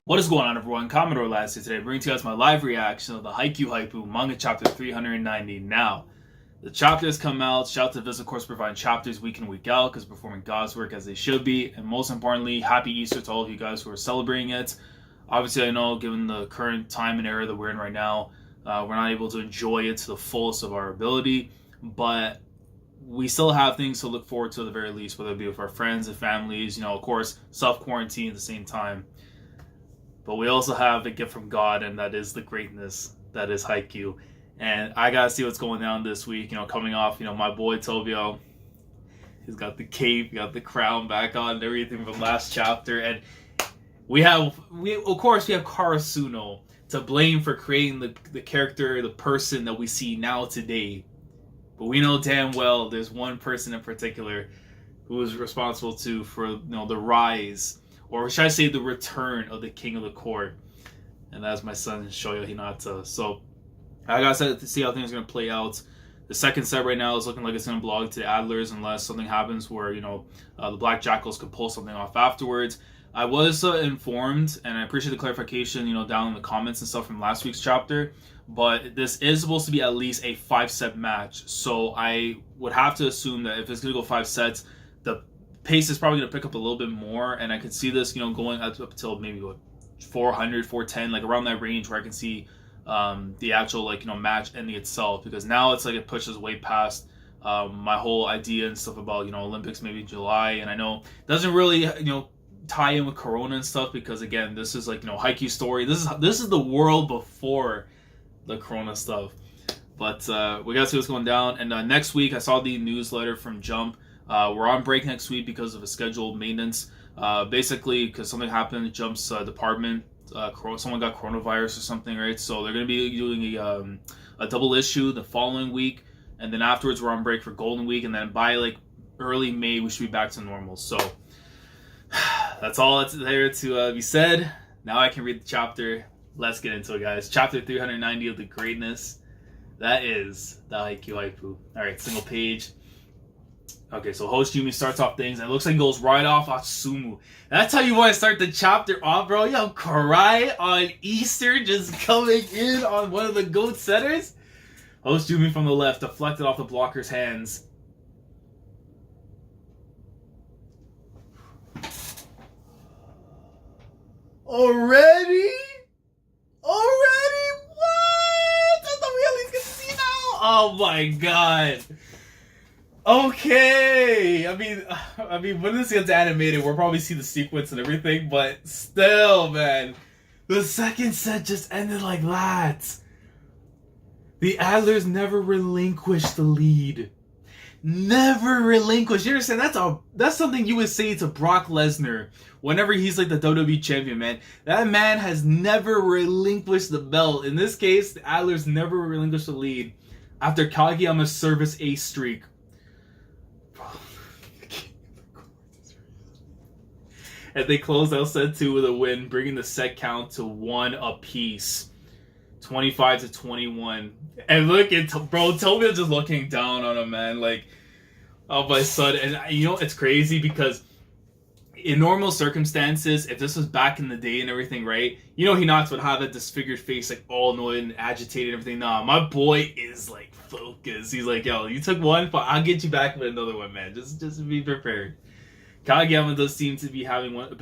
What is going on, everyone? Commodore Last here today, bringing to you guys my live reaction of the Haikyuu manga chapter 390. Now, the chapters come out. Shout out to Viz, of course, providing chapters week in, week out, because performing God's work as they should be. And most importantly, happy Easter to all of you guys who are celebrating it. Obviously, I know, given the current time and era that we're in right now, we're not able to enjoy it to the fullest of our ability, but we still have things to look forward to at the very least, whether it be with our friends and families, of course, self-quarantine at the same time. But we also have a gift from God, and that is the greatness that is Haikyu. And I gotta see what's going down this week. Coming off, my boy Tobio, he's got the cape, got the crown back on, and everything from last chapter. And we of course have Karasuno to blame for creating the character, the person that we see now today. But we know damn well there's one person in particular who is responsible for the rise, or should I say the return of the king of the court, and that's my son Shoyo Hinata. So I gotta see how things are gonna play out. The second set right now is looking like it's gonna belong to the Adlers unless something happens where the Black Jackals could pull something off afterwards. I was informed, and I appreciate the clarification down in the comments and stuff from last week's chapter, but this is supposed to be at least a 5-set match. So I would have to assume that if it's gonna go 5 sets, the pace is probably going to pick up a little bit more, and I could see this, going up until maybe 400, 410, like around that range where I can see the actual match ending itself, because now it's like it pushes way past my whole idea and stuff about Olympics maybe July, and I know it doesn't really tie in with Corona and stuff, because again, this is Haikyuu story. This is the world before the Corona stuff, but we gotta see what's going down. And next week, I saw the newsletter from Jump. We're on break next week because of a scheduled maintenance. Basically, because something happened in Jump's department. Someone got coronavirus or something, right? So they're going to be doing a double issue the following week. And then afterwards, we're on break for Golden Week. And then by early May, we should be back to normal. So that's all that's there to be said. Now I can read the chapter. Let's get into it, guys. Chapter 390 of the greatness. That is the Haikyuu. Alright, single page. Okay, so host Yumi starts off things, and it looks like he goes right off Atsumu. That's how you want to start the chapter off, bro. Yo, Karai on Easter just coming in on one of the GOAT setters. Host Yumi from the left, deflected off the blocker's hands. Already? What? I thought we at least get to see now. Oh my god. Okay, I mean, when this gets animated, we'll probably see the sequence and everything, but still, man, the second set just ended like that. The Adlers never relinquished the lead. Never relinquished. You understand? That's something you would say to Brock Lesnar whenever he's the WWE champion, man. That man has never relinquished the belt. In this case, the Adlers never relinquished the lead after Kageyama's service ace streak. And they closed out set 2 with a win, bringing the set count to 1 apiece. 25-21. And look at, bro, Tobio just looking down on him, man. Oh, my son. And it's crazy because in normal circumstances, if this was back in the day and everything, right? Hinata would have that disfigured face, all annoyed and agitated and everything. Nah, my boy is, focused. He's yo, you took one, but I'll get you back with another one, man. Just be prepared. Kageyama does seem to be having one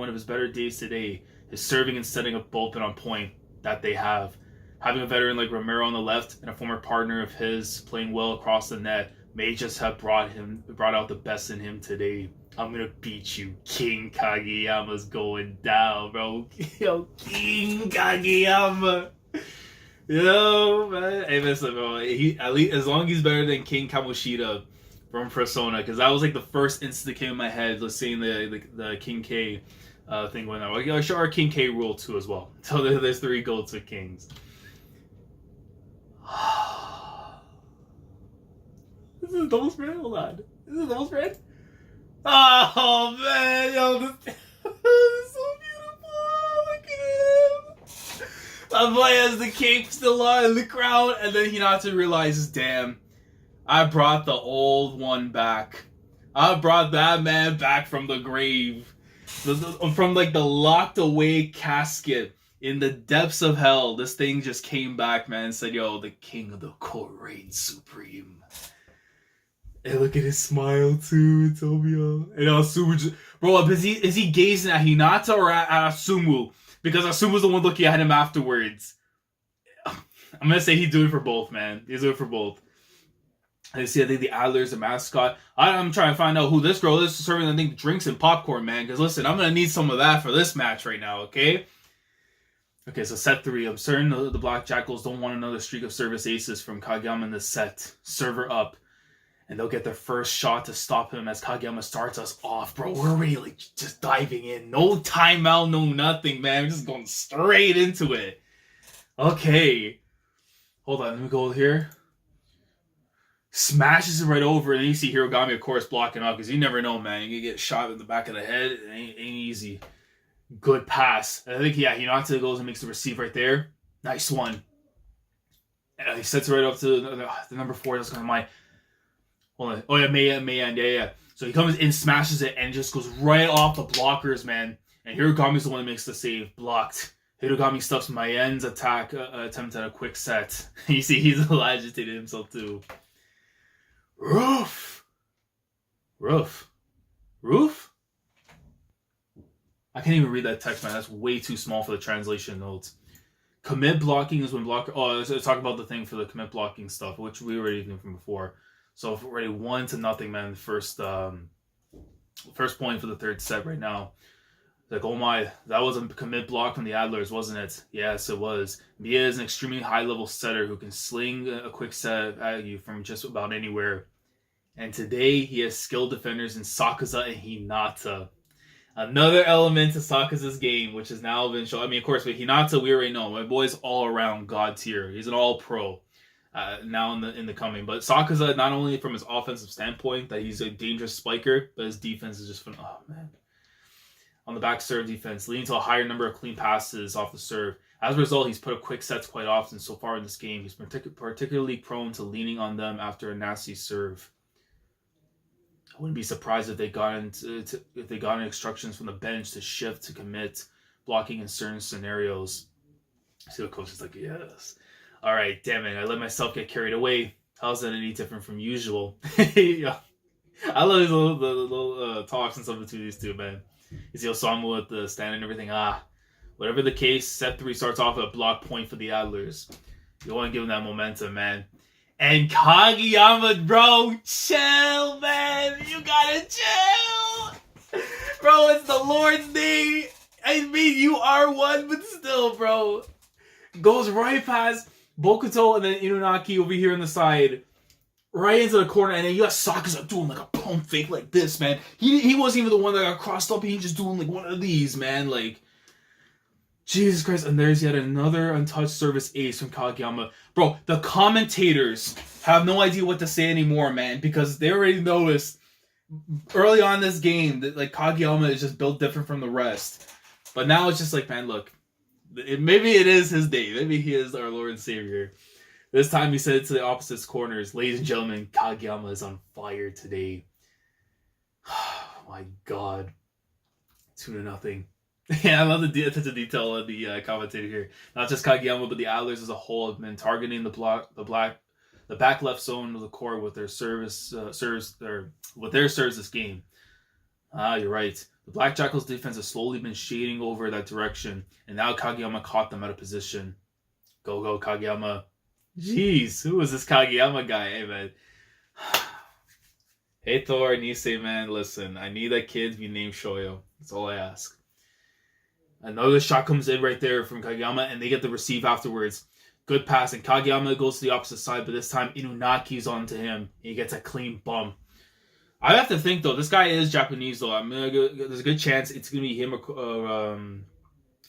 of his better days today. His serving and setting up both been on point that they have. Having a veteran like Romero on the left and a former partner of his playing well across the net may just have brought out the best in him today. I'm gonna beat you. King Kageyama's going down, bro. Yo, King Kageyama. Yo, man. Hey, listen, bro. At least as long as he's better than King Kamoshida from Persona, because that was the first instant that came in my head. Let's seeing the King K thing going on. Sure, King K rule too as well. So there's 3 goats with kings. This is double spread. Hold on. This is double spread. Oh man, yo, this is so beautiful. Look at him. My boy has the cape still on in the crowd, and then Hinata realizes, damn, I brought the old one back. I brought that man back from the grave. From like the locked away casket in the depths of hell, this thing just came back, man, and said, yo, the king of the court reigns supreme. And look at his smile too, Tobio. And Atsumu just, bro, is he gazing at Hinata or at Atsumu? Because Asumu's the one looking at him afterwards. I'm gonna say he's doing it for both, man. He's doing it for both. I think the Adlers, the mascot. I'm trying to find out who this girl is serving, I think, drinks and popcorn, man. Because listen, I'm gonna need some of that for this match right now, okay? Okay, so set 3. I'm certain the Black Jackals don't want another streak of service aces from Kageyama in this set. Server up. And they'll get their first shot to stop him as Kageyama starts us off. Bro, we're already like just diving in. No timeout, no nothing, man. We're just going straight into it. Okay. Hold on, let me go here. Smashes it right over, and you see Hirogami, of course, blocking up, because you never know, man. You get shot in the back of the head. It ain't easy. Good pass. I think, yeah, Hinata goes and makes the receive right there. Nice one. And he sets it right up to the number 4. That's going to my... Hold on. Oh, yeah, Miya. So he comes in, smashes it, and just goes right off the blockers, man. And Hirogami's the one that makes the save. Blocked. Hirogami stuffs Mayen's attack attempt at a quick set. You see, he's a little agitated himself, too. Roof? I can't even read that text, man. That's way too small for the translation notes. Commit blocking is when blocker... Oh, let's talk about the thing for the commit blocking stuff, which we already knew from before. So if we're already 1-0, man, the first point for the third set right now. Like, oh my, that was a commit block from the Adlers, wasn't it? Yes, it was. Miya is an extremely high-level setter who can sling a quick set at you from just about anywhere. And today, he has skilled defenders in Sakaza and Hinata. Another element to Sakaza's game, which has now been shown. I mean, of course, with Hinata, we already know. My boy's all-around god tier. He's an all-pro now in the coming. But Sakaza, not only from his offensive standpoint, that he's a dangerous spiker, but his defense is just fun. Oh, man. On the back serve defense, leading to a higher number of clean passes off the serve. As a result, he's put up quick sets quite often so far in this game. He's particularly prone to leaning on them after a nasty serve. I wouldn't be surprised if they got instructions from the bench to shift to commit blocking in certain scenarios. See what coach is like, yes. All right, damn it, I let myself get carried away. How's that any different from usual? Yeah. I love these little talks and stuff between these two, man. You see Osamu with the stand and everything. Whatever the case, set 3 starts off at a block point for the Adlers. You want to give them that momentum, man. And Kageyama, bro, chill, man. You gotta chill. Bro, it's the Lord's Day. I mean, you are one, but still, bro. Goes right past Bokuto and then Inunaki over here on the side. Right into the corner, and then you got Sakaza doing like a pump fake like this, man. He wasn't even the one that got crossed up. He just doing like one of these, man. Like, Jesus Christ. And there's yet another untouched service ace from Kageyama. Bro, the commentators have no idea what to say anymore, man, because they already noticed early on in this game that like Kageyama is just built different from the rest. But now it's just like, man, look, maybe it is his day. Maybe he is our Lord and Savior. This time he said it to the opposite corners. Ladies and gentlemen, Kageyama is on fire today. Oh my God. 2-0. Yeah, I love the attention to detail of the commentator here. Not just Kageyama, but the Adlers as a whole have been targeting the back left zone of the court with their serves this game. You're right. The Black Jackals defense has slowly been shading over that direction, and now Kageyama caught them out of position. Go, Kageyama. Jeez, who is this Kageyama guy? Hey, man. Hey, Thor, Nisei, man, listen. I need that kid to be named Shoyo. That's all I ask. Another shot comes in right there from Kageyama, and they get the receive afterwards. Good pass, and Kageyama goes to the opposite side, but this time Inunaki's onto him, and he gets a clean bump. I have to think, though, this guy is Japanese, though. There's a good chance it's going to be him or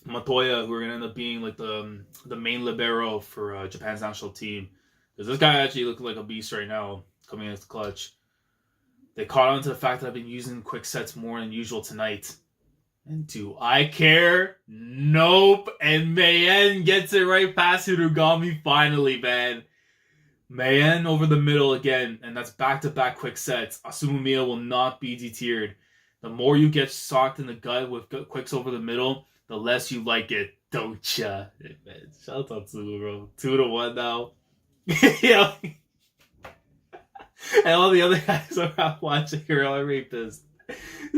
Matoya, who are going to end up being like the main libero for Japan's national team. Because this guy actually looks like a beast right now, coming into the clutch. They caught on to the fact that I've been using quick sets more than usual tonight. And do I care? Nope. And Mayen gets it right past Hirogami finally, man. Mayen over the middle again, and that's back-to-back quick sets. Atsumu Miya will not be detiered. The more you get socked in the gut with quicks over the middle, the less you like it, don't ya? Hey, man, shout out to Atsumu, bro. 2-1 now. Yeah. And all the other guys around watching are already pissed.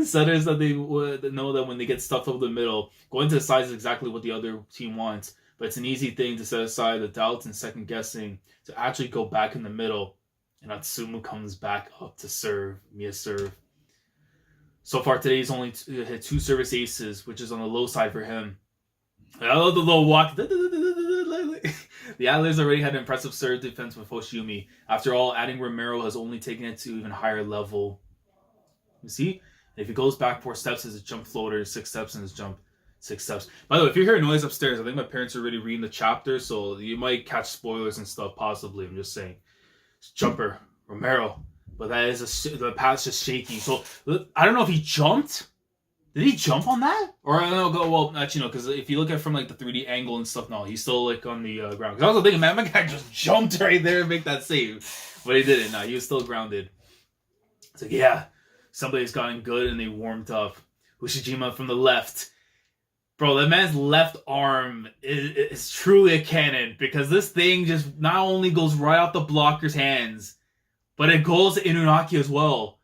Centers that they would know that when they get stuffed over the middle, going to the side is exactly what the other team wants. But it's an easy thing to set aside the doubts and second guessing to actually go back in the middle. And Atsumu comes back up to serve. Miya serve. So far today, he's only hit 2 service aces, which is on the low side for him. I love the little walk. The Adlers already had an impressive serve defense with Hoshiyumi. After all, adding Romero has only taken it to even higher level. You see? If he goes back 4 steps, it's a jump floater, 6 steps, and his jump 6 steps. By the way, if you hear noise upstairs, I think my parents are already reading the chapter, so you might catch spoilers and stuff, possibly. I'm just saying. It's jumper, Romero. But that is the path's just shaky. So, I don't know if he jumped. Did he jump on that? Or I don't know, well, actually, no, because if you look at it from like the 3D angle and stuff, no, he's still like on the ground. Because I was thinking, man, my guy just jumped right there and make that save. But he didn't. No, he was still grounded. It's like, yeah, somebody's gotten good and they warmed up. Ushijima from the left. Bro, that man's left arm is truly a cannon. Because this thing just not only goes right off the blocker's hands, but it goes to Inunaki as well.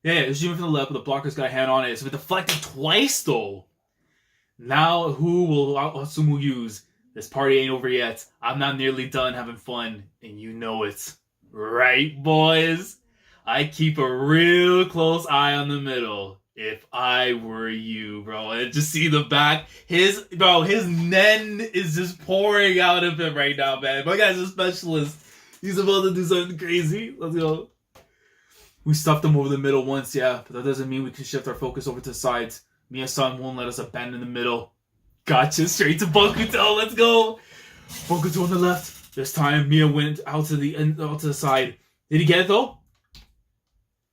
Yeah, it's shooting from the left, but the blocker's got a hand on it. So it deflected twice, though. Now, who will Atsumu use? This party ain't over yet. I'm not nearly done having fun, and you know it. Right, boys? I keep a real close eye on the middle. If I were you, bro. And just see the back. His nen is just pouring out of him right now, man. My guy's a specialist. He's about to do something crazy. Let's go. We stuffed him over the middle once, yeah, but that doesn't mean we can shift our focus over to the sides. Miya-san won't let us abandon the middle. Gotcha, straight to Bokuto, let's go! Bokuto on the left. This time, Miya went out to the side. Did he get it, though?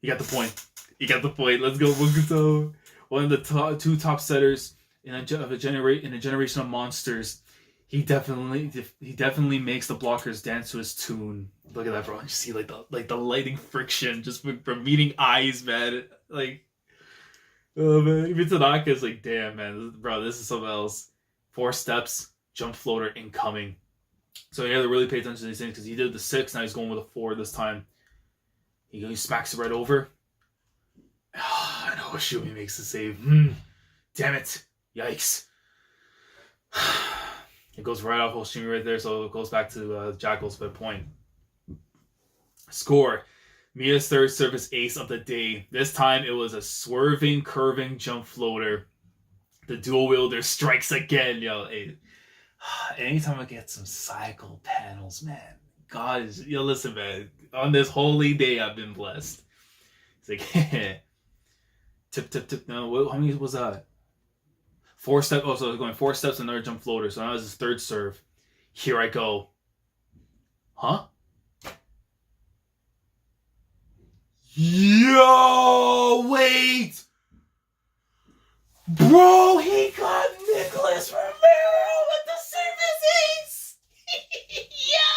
He got the point. Let's go, Bokuto. One of the 2 top setters in a generation of monsters. He definitely makes the blockers dance to his tune. Look at that, bro. You see like the lighting friction just from meeting eyes, man. Like, oh man, even Tanaka's like, damn, man, bro, this is something else. 4 steps, jump floater incoming. So you have to really pay attention to these things because he did the 6, now he's going with a 4 this time. He smacks it right over. I know Shumi makes the save. Damn it! Yikes! It goes right off Hoshimi right there, so it goes back to Jackals for a point. Score. Miya's 3rd service ace of the day. This time it was a swerving, curving jump floater. The dual wielder strikes again, yo. Hey, anytime I get some cycle panels, man. God is, yo, listen, man. On this holy day, I've been blessed. It's like, tip. No, how many was that? 4 steps. Oh, so I was going 4 steps, another jump floater. So now it's his 3rd serve. Here I go. Huh? Yo, wait! Bro, he got Nicholas Romero with the service ace! Yo!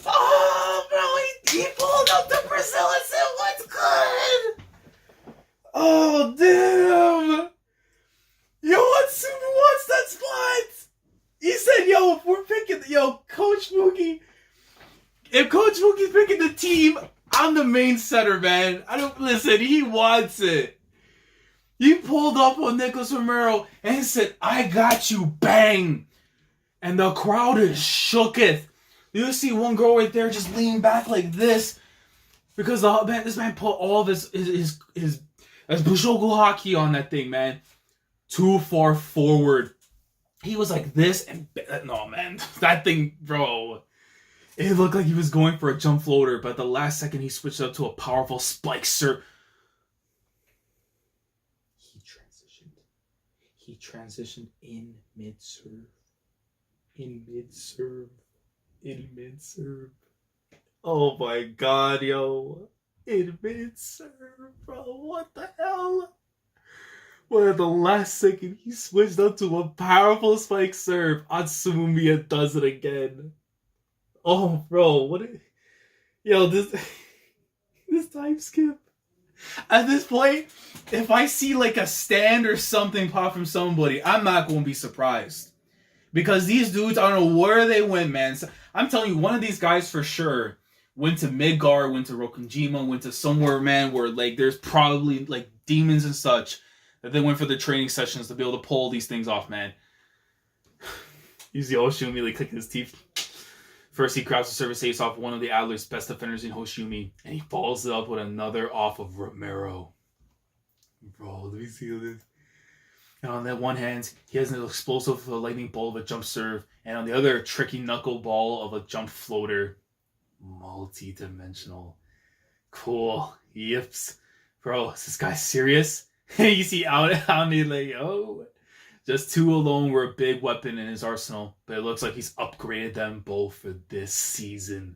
Oh, bro, he pulled up the Brazil and said, what's good? Oh, damn! Yo, Atsumu wants that spot! He said, yo, if we're picking, Coach Mookie, if Coach Mookie's picking the team, I'm the main center, man. Listen, he wants it. He pulled up on Nicholas Romero and he said, I got you, bang! And the crowd is shooketh. You see one girl right there just lean back like this because this man put all of his Bushoku Haki on that thing, man. Too far forward. He was like this and... No, man. That thing, bro. It looked like he was going for a jump floater, but at the last second he switched up to a powerful spike serve. He transitioned in mid-serve. Oh my god, yo. In mid-serve, bro. What the hell? Well, at the last second, he switched up to a powerful spike serve. Atsumu Miya does it again. Oh, bro, this time skip. At this point, if I see like a stand or something pop from somebody, I'm not going to be surprised. Because these dudes, I don't know where they went, man. So, I'm telling you, one of these guys for sure went to Midgar, went to Rokunjima, went to somewhere, man, where like there's probably like demons and such that they went for the training sessions to be able to pull these things off, man. You see Hoshumi like clicking his teeth. First, he grabs the service ace off one of the Adlers' best defenders in Hoshumi, and he follows it up with another off of Romero. Bro, let me see this. And on that one hand, he has an explosive lightning ball of a jump serve, and on the other, a tricky knuckle ball of a jump floater. Multi-dimensional. Cool. Yips. Bro, is this guy serious? You see out like, oh. Just two alone were a big weapon in his arsenal, but it looks like he's upgraded them both for this season.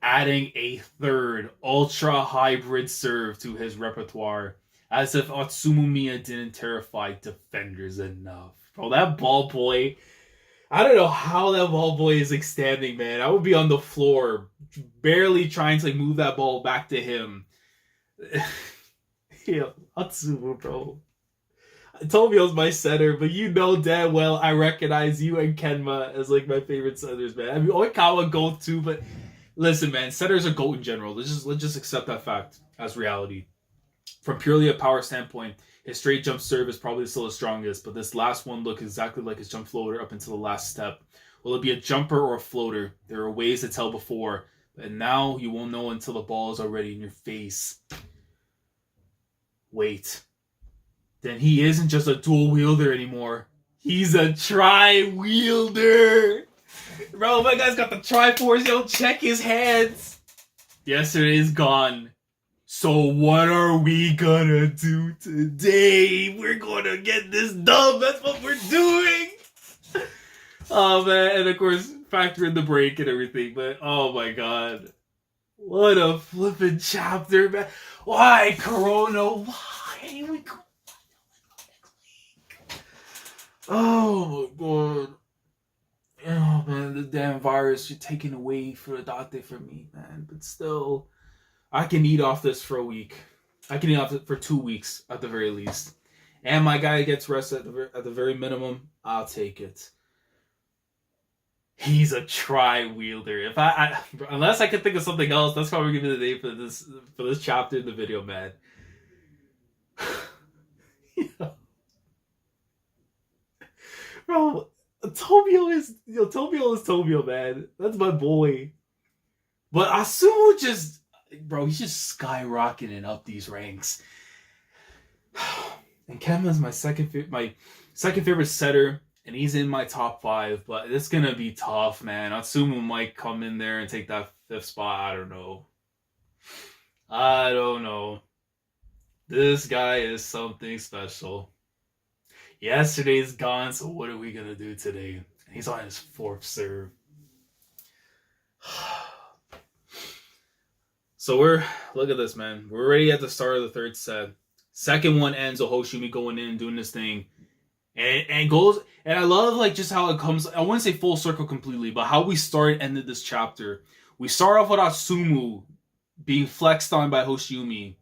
Adding a third ultra hybrid serve to his repertoire, as if Atsumu Miya didn't terrify defenders enough. Bro, that ball boy, I don't know how that ball boy is like standing, man. I would be on the floor, barely trying to like move that ball back to him. Yeah, Atsumu, bro. Tobio's my center, but you know damn well I recognize you and Kenma as like my favorite centers, man. I mean, Oikawa GOAT too, but listen, man, centers are GOAT in general. Let's just accept that fact as reality. From purely a power standpoint, his straight jump serve is probably still his strongest, but this last one looked exactly like his jump floater up until the last step. Will it be a jumper or a floater? There are ways to tell before, and now you won't know until the ball is already in your face. Wait. Then he isn't just a dual wielder anymore. He's a tri-wielder. Bro, my guy's got the Triforce. Yo, check his hands. Yesterday's gone. So what are we gonna do today? We're gonna get this dub. That's what we're doing. Oh, man. And, of course, factor in the break and everything. But, oh, my God. What a flippin' chapter, man. Why, Corona? Why? Oh my god. Oh man, the damn virus you're taking away for the doctor from me, man. But still, I can eat off this for a week. I can eat off it for 2 weeks at the very least. And my guy gets rest at the very minimum. I'll take it. He's a tri-wielder. If I unless I can think of something else, that's probably gonna be the name for this chapter in the video, man. Yeah. Bro, Tobio is Tobio, man. That's my boy. But Atsumu just, bro, he's just skyrocketing up these ranks. And Kenma's my second favorite setter, and he's in my top 5. But it's gonna be tough, man. Atsumu might come in there and take that 5th spot. I don't know. This guy is something special. Yesterday's gone, so what are we gonna do today? He's on his 4th serve. So look at this, man. We're already at the start of the 3rd set. Second one ends with Hoshumi going in and doing this thing. And goes, and I love like just how it comes, I wouldn't say full circle completely, but how we ended this chapter. We start off with Atsumu being flexed on by Hoshumi.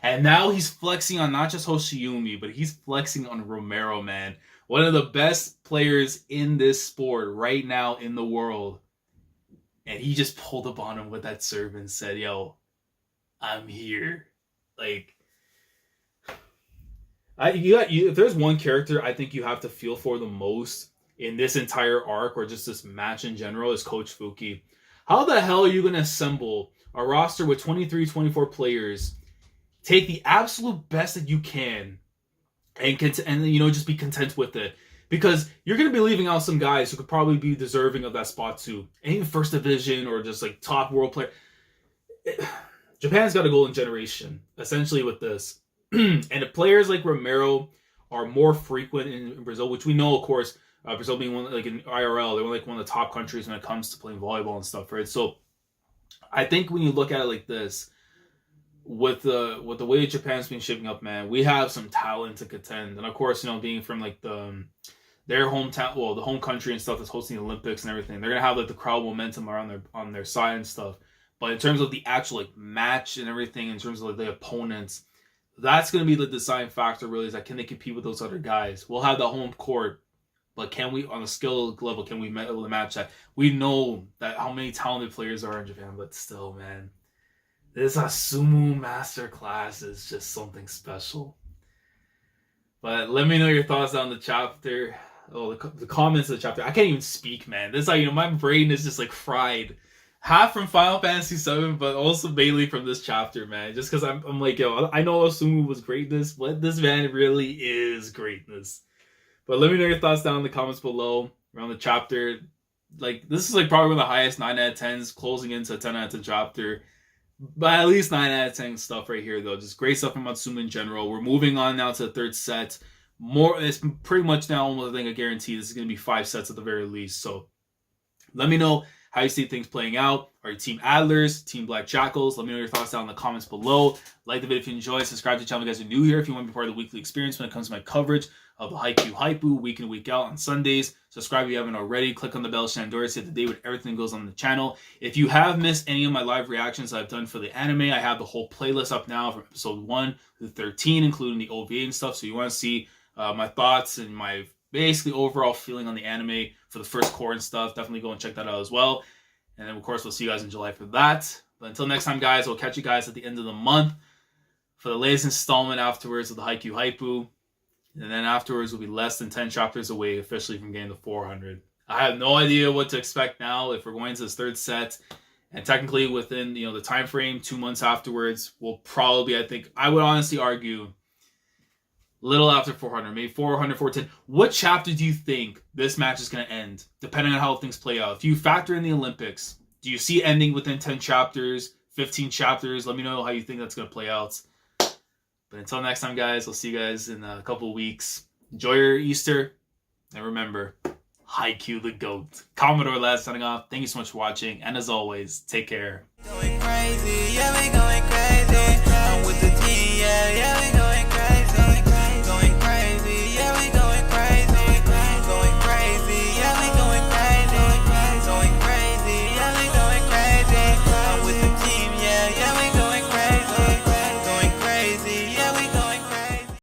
And now he's flexing on not just Hoshiyumi, but he's flexing on Romero, man. One of the best players in this sport right now in the world. And he just pulled up on him with that serve and said, yo, I'm here. Like, if there's one character I think you have to feel for the most in this entire arc or just this match in general is Coach Fuki. How the hell are you going to assemble a roster with 23, 24 players, take the absolute best that you can, and just be content with it? Because you're going to be leaving out some guys who could probably be deserving of that spot too. And even first division or just like top world player. Japan's got a golden generation, essentially, with this. And the players like Romero are more frequent in Brazil, which we know, of course, Brazil being one, like in IRL, they're like one of the top countries when it comes to playing volleyball and stuff, right? So I think when you look at it like this, with the way Japan's been shaping up, man, we have some talent to contend. And of course, being from like their hometown, well, the home country and stuff that's hosting the Olympics and everything, they're gonna have like the crowd momentum on their side and stuff. But in terms of the actual like match and everything, in terms of like the opponents, that's going to be the deciding factor. Really, is like, can they compete with those other guys? We'll have the home court, but can we, on a skill level, can we be able to match that? We know that how many talented players are in Japan, but still, man, this Atsumu masterclass is just something special. But let me know your thoughts on the chapter. Oh, the comments of the chapter. I can't even speak, man. This is like, my brain is just like fried. Half from Final Fantasy VII, but also mainly from this chapter, man. Just because I'm like, yo, I know Atsumu was greatness, but this man really is greatness. But let me know your thoughts down in the comments below around the chapter. Like, this is like probably one of the highest 9 out of 10s, closing into a 10 out of 10 chapter. But at least 9 out of 10 stuff right here, though. Just great stuff from Atsumu in general. We're moving on now to the third set. It's pretty much now almost, I think, a guarantee. This is going to be 5 sets at the very least. So let me know how you see things playing out. Are you Team Adlers, Team Black Jackals? Let me know your thoughts down in the comments below. Like the video if you enjoyed. Subscribe to the channel if you guys are new here if you want to be part of the weekly experience when it comes to my coverage of the Haikyuu Haikyuu week in, week out on Sundays. Subscribe if you haven't already. Click on the bell to notified the day when everything goes on the channel. If you have missed any of my live reactions I've done for the anime, I have the whole playlist up now from episode 1 to 13, including the OVA and stuff. So you want to see my thoughts and my basically overall feeling on the anime for the first core and stuff, definitely go and check that out as well. And then, of course, we'll see you guys in July for that. But until next time, guys, we'll catch you guys at the end of the month for the latest installment afterwards of the Haikyuu Haikyuu. And then afterwards, we'll be less than 10 chapters away officially from getting to 400. I have no idea what to expect now if we're going to this third set. And technically within, the time frame, 2 months afterwards, we'll probably, I would honestly argue, little after 400, maybe 400, 410. What chapter do you think this match is going to end, depending on how things play out? If you factor in the Olympics, do you see ending within 10 chapters, 15 chapters? Let me know how you think that's going to play out. But until next time, guys, I'll see you guys in a couple of weeks. Enjoy your Easter. And remember, Haikyuu the GOAT. Commodore Lad signing off. Thank you so much for watching. And as always, take care. Going crazy.